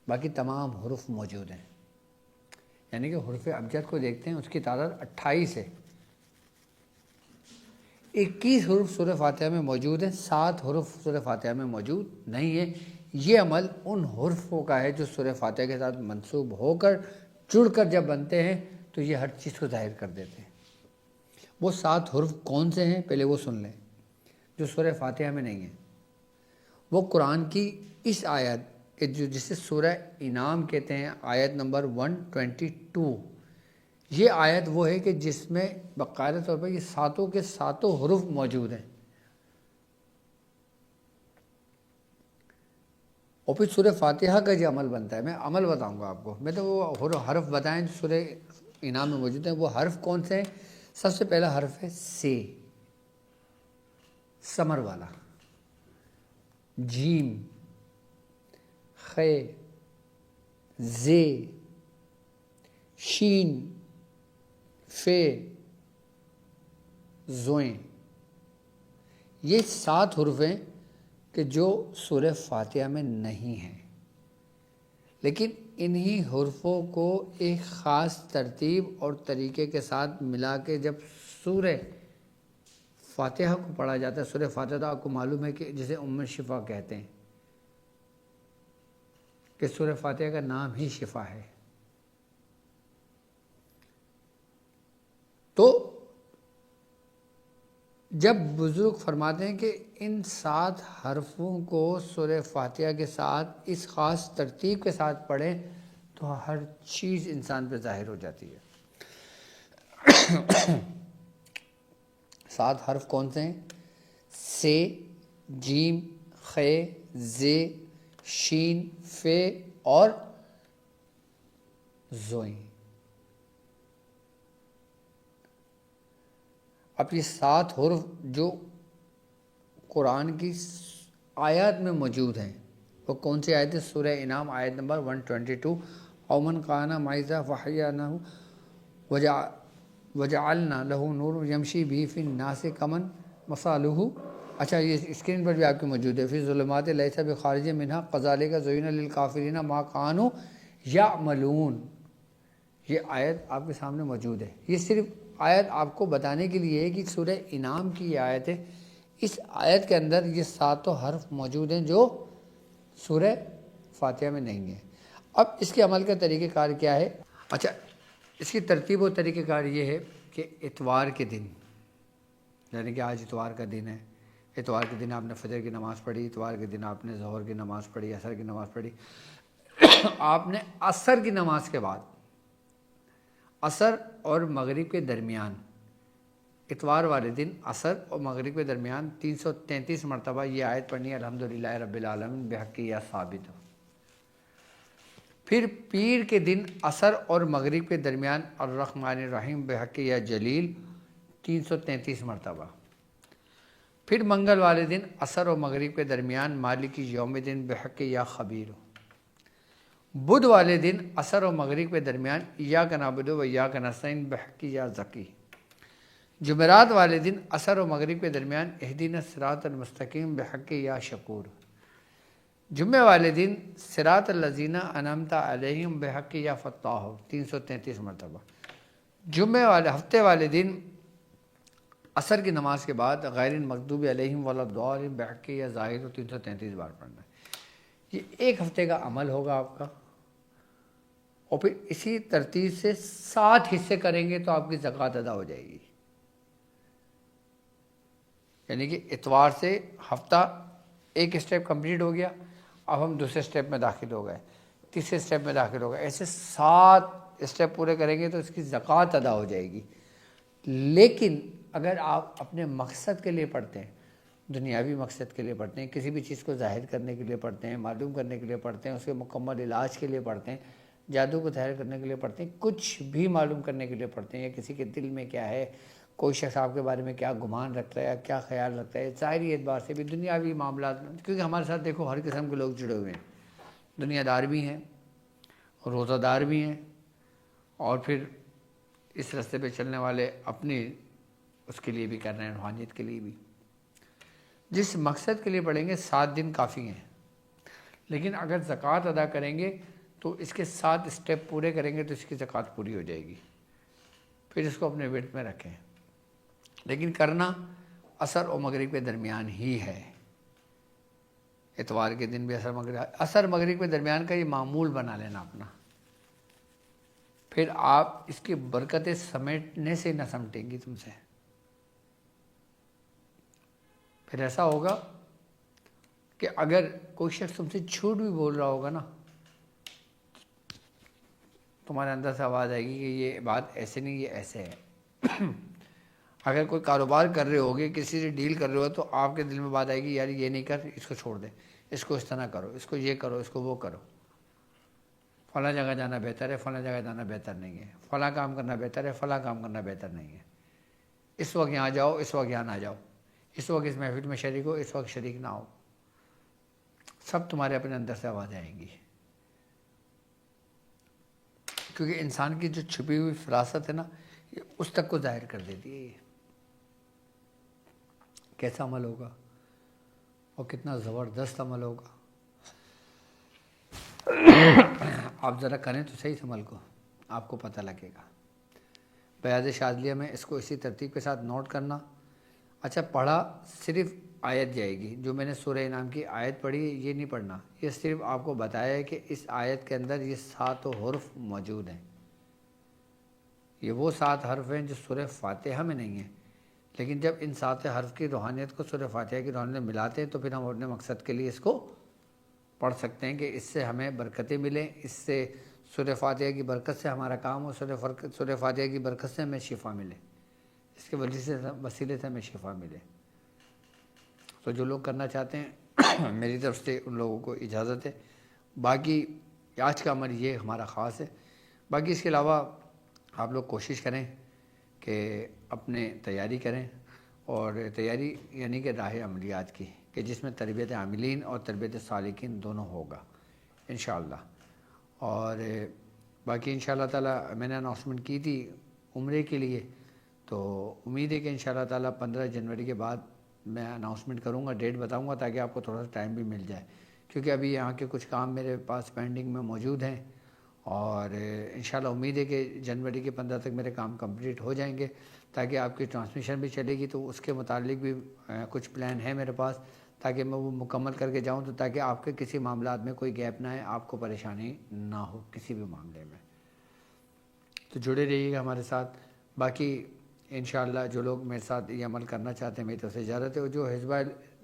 باقی تمام حروف موجود ہیں۔ یعنی کہ حروف ابجد کو دیکھتے ہیں، اس کی تعداد 28 ہے۔ 21 حروف سورہ فاتحہ میں موجود ہیں، 7 حروف سورہ فاتحہ میں موجود نہیں ہیں۔ یہ عمل ان حروفوں کا ہے جو سورہ فاتحہ کے ساتھ منسوب ہو کر جڑ کر جب بنتے ہیں تو یہ ہر چیز کو ظاہر کر دیتے ہیں۔ وہ 7 حروف کون سے ہیں پہلے وہ سن لیں جو سورہ فاتحہ میں نہیں ہیں۔ وہ قرآن کی اس آیت کہ جسے سورہ انعام کہتے ہیں، آیت نمبر 122، یہ آیت وہ ہے کہ جس میں باقاعدہ طور پر یہ 7 کے 7 حروف موجود ہیں۔ اور پھر سورہ فاتحہ کا جو عمل بنتا ہے، میں عمل بتاؤں گا آپ کو، میں تو وہ حرف بتائیں جو سورہ انعام میں موجود ہیں۔ وہ حرف کون سے ہیں؟ سب سے پہلا حرف ہے سے، ثمر والا، جیم، خ، ز، شین، ف، زوئیں۔ یہ 7 حروف ہیں کہ جو سورہ فاتحہ میں نہیں ہیں، لیکن انہی حروفوں کو ایک خاص ترتیب اور طریقے کے ساتھ ملا کے جب سورہ فاتحہ کو پڑھا جاتا ہے، سورہ فاتحہ تو آپ کو معلوم ہے کہ جسے ام الشفا کہتے ہیں، کہ سورہ فاتحہ کا نام ہی شفا ہے۔ تو جب بزرگ فرماتے ہیں کہ ان 7 حرفوں کو سورہ فاتحہ کے ساتھ اس خاص ترتیب کے ساتھ پڑھیں تو ہر چیز انسان پہ ظاہر ہو جاتی ہے۔ 7 حرف کون سے ہیں؟ سے، جیم، خ، ز، شین، ف اور زوئیں۔ اب یہ 7 حرف جو قرآن کی آیات میں موجود ہیں وہ کون سی آیت ہے؟ سورہ انعام آیت نمبر 122، اومن کانا معیزہ فحیانہ وجعلنا لہو نور یمشی بھی فی الناس کمن مثالہ۔ اچھا، یہ اسکرین پر بھی آپ کی موجود ہے، فی ظلمات لیس بخارج منہا کذالک زین للکافرین ما کانوا یعملون۔ یہ آیت آپ کے سامنے موجود ہے۔ یہ صرف آیت آپ کو بتانے کے لیے ہے کہ سورہ انعام کی یہ آیت ہے۔ اس آیت کے اندر یہ 7 حرف موجود ہیں جو سورہ فاتحہ میں نہیں ہیں۔ اب اس کے عمل کا طریقہ کار کیا ہے؟ اچھا، اس کی ترتیب و طریقہ کار یہ ہے کہ اتوار کے دن، یعنی کہ آج اتوار کا دن ہے، اتوار کے دن آپ نے فجر کی نماز پڑھی، اتوار کے دن آپ نے ظہر کی نماز پڑھی، عصر کی نماز پڑھی۔ آپ نے عصر کی نماز کے بعد، عصر اور مغرب کے درمیان، اتوار والے دن عصر اور مغرب کے درمیان 333 مرتبہ یہ آیت پڑھنی ہے، الحمدللہ رب العالمین بحق یا ثابت ہو۔ پھر پیر کے دن عصر اور مغرب کے درمیان الرحمن الرحیم بحق یا جلیل 333 مرتبہ۔ پھر منگل والے دن عصر اور مغرب کے درمیان مالک یوم الدین بحق یا خبیر ہو۔ بدھ والے دن عصر اور مغرب کے درمیان ایاک نعبد و ایاک نستعین بحق یا ذکی۔ جمعرات والے دن عصر و مغرب کے درمیان اہدنا الصراط المستقیم بحق یا شکور۔ جمعہ والے دن صراط الذین انعمت علیہم بحق یا فتاح 333 مرتبہ۔ جمعہ والے ہفتے والے دن عصر کی نماز کے بعد غیر المغضوب علیہم ولا الضالین بحق یا ظاہر 333 بار پڑھنا ہے۔ یہ ایک ہفتے کا عمل ہوگا آپ کا، اور پھر اسی ترتیب سے 7 حصے کریں گے تو آپ کی زکوٰۃ ادا ہو جائے گی۔ یعنی کہ اتوار سے ہفتہ ایک اسٹیپ کمپلیٹ ہو گیا، اب ہم دوسرے اسٹیپ میں داخل ہو گئے، تیسرے اسٹیپ میں داخل ہو گئے، ایسے 7 اسٹیپ پورے کریں گے تو اس کی زکوٰۃ ادا ہو جائے گی۔ لیکن اگر آپ اپنے مقصد کے لیے پڑھتے ہیں، دنیاوی مقصد کے لیے پڑھتے ہیں، کسی بھی چیز کو ظاہر کرنے کے لیے پڑھتے ہیں، معلوم کرنے کے لیے پڑھتے ہیں، اس کے مکمل علاج کے لیے پڑھتے ہیں، جادو کو ظاہر کرنے کے لیے پڑھتے ہیں، کچھ بھی معلوم کرنے کے لیے پڑھتے ہیں، یا کسی کے دل میں کیا ہے، کوئی شخص آپ کے بارے میں کیا گمان رکھتا ہے، کیا خیال رکھتا ہے، ظاہری اعتبار سے بھی دنیاوی معاملات میں، کیونکہ ہمارے ساتھ دیکھو ہر قسم کے لوگ جڑے ہوئے ہیں، دنیا دار بھی ہیں، روزہ دار بھی ہیں، اور پھر اس راستے پہ چلنے والے اپنی اس کے لیے بھی کر رہے ہیں، روحانیت کے لیے بھی۔ جس مقصد کے لیے پڑھیں گے 7 دن کافی ہیں، لیکن اگر زکوٰۃ ادا کریں گے تو اس کے 7 اسٹیپ پورے کریں گے تو اس کی زکوٰۃ پوری ہو جائے گی۔ پھر اس کو اپنے ورد میں رکھیں، لیکن کرنا عصر اور مغرب کے درمیان ہی ہے۔ اتوار کے دن بھی عصر مغرب کے درمیان کا یہ معمول بنا لینا اپنا، پھر آپ اس کی برکتیں سمیٹنے سے نہ سمٹیں گی تم سے۔ پھر ایسا ہوگا کہ اگر کوئی شخص تم سے جھوٹ بھی بول رہا ہوگا نا، تمہارے اندر سے آواز آئے گی کہ یہ بات ایسے نہیں، یہ ایسے ہے۔ اگر کوئی کاروبار کر رہے ہوگے، کسی سے ڈیل کر رہے ہو، تو آپ کے دل میں بات آئے گی یار یہ نہیں کر، اس کو چھوڑ دے، اس کو اس طرح کرو، اس کو یہ کرو، اس کو وہ کرو، فلاں جگہ جانا بہتر ہے، فلاں جگہ جانا بہتر نہیں ہے، فلاں کام کرنا بہتر ہے، فلاں کام کرنا بہتر نہیں ہے، اس وقت یہاں جاؤ، اس وقت یہاں نہ جاؤ، اس وقت اس محفل میں شریک ہو، اس وقت شریک نہ ہو۔ سب تمہارے اپنے اندر سے آواز آئیں گی، کیونکہ انسان کی جو چھپی ہوئی فراست ہے نا، یہ اس تک کو ظاہر کر دیتی ہے۔ یہ کیسا عمل ہوگا اور کتنا زبردست عمل ہوگا، آپ ذرا کریں تو صحیح اس عمل کو، آپ کو پتہ لگے گا۔ بیاض شاذلیہ میں اس کو اسی ترتیب کے ساتھ نوٹ کرنا۔ اچھا، پڑھا صرف آیت جائے گی، جو میں نے سورہ انعام کی آیت پڑھی یہ نہیں پڑھنا، یہ صرف آپ کو بتایا ہے کہ اس آیت کے اندر یہ 7 حرف موجود ہیں۔ یہ وہ 7 حرف ہیں جو سورہ فاتحہ میں نہیں ہیں، لیکن جب ان 7 حرف کی روحانیت کو سورہ فاتحہ کی روحانیت میں ملاتے ہیں تو پھر ہم اپنے مقصد کے لیے اس کو پڑھ سکتے ہیں کہ اس سے ہمیں برکتیں ملیں، اس سے سورہ فاتحہ کی برکت سے ہمارا کام ہو، سورہ فاتحہ کی برکت سے ہمیں شفا ملے، اس کے وسیلے سے ہمیں شفا ملے۔ تو جو لوگ کرنا چاہتے ہیں میری طرف سے ان لوگوں کو اجازت ہے. باقی آج کا عمل یہ ہمارا خاص ہے. باقی اس کے علاوہ آپ لوگ کوشش کریں کہ اپنے تیاری کریں، اور تیاری یعنی کہ راہ عملیات کی، کہ جس میں تربیت عاملین اور تربیت سالکین دونوں ہوگا انشاءاللہ. اور باقی انشاءاللہ تعالی میں نے اناؤنسمنٹ کی تھی عمرے کے لیے، تو امید ہے کہ انشاءاللہ تعالی 15 جنوری کے بعد میں اناؤنسمنٹ کروں گا، ڈیٹ بتاؤں گا تاکہ آپ کو تھوڑا سا ٹائم بھی مل جائے، کیونکہ ابھی یہاں کے کچھ کام میرے پاس پینڈنگ میں موجود ہیں. اور انشاءاللہ امید ہے کہ جنوری کے 15 تک میرے کام کمپلیٹ ہو جائیں گے، تاکہ آپ کی ٹرانسمیشن بھی چلے گی. تو اس کے متعلق بھی کچھ پلان ہے میرے پاس، تاکہ میں وہ مکمل کر کے جاؤں، تو تاکہ آپ کے کسی معاملات میں کوئی گیپ نہ ہے، آپ کو پریشانی نہ ہو کسی بھی معاملے میں. تو جڑے رہیے گا ہمارے ساتھ. باقی انشاءاللہ جو لوگ میرے ساتھ یہ عمل کرنا چاہتے ہیں میری طرف سے اجازت ہے، اور جو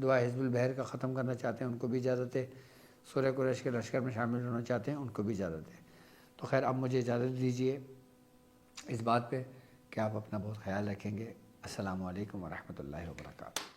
دعا حزب البحر کا ختم کرنا چاہتے ہیں ان کو بھی اجازت ہے، سورہ قریش کے لشکر میں شامل ہونا چاہتے ہیں ان کو بھی اجازت ہے. تو خیر اب مجھے اجازت دیجیے اس بات پہ کہ آپ اپنا بہت خیال رکھیں گے. السلام علیکم ورحمۃ اللہ وبرکاتہ.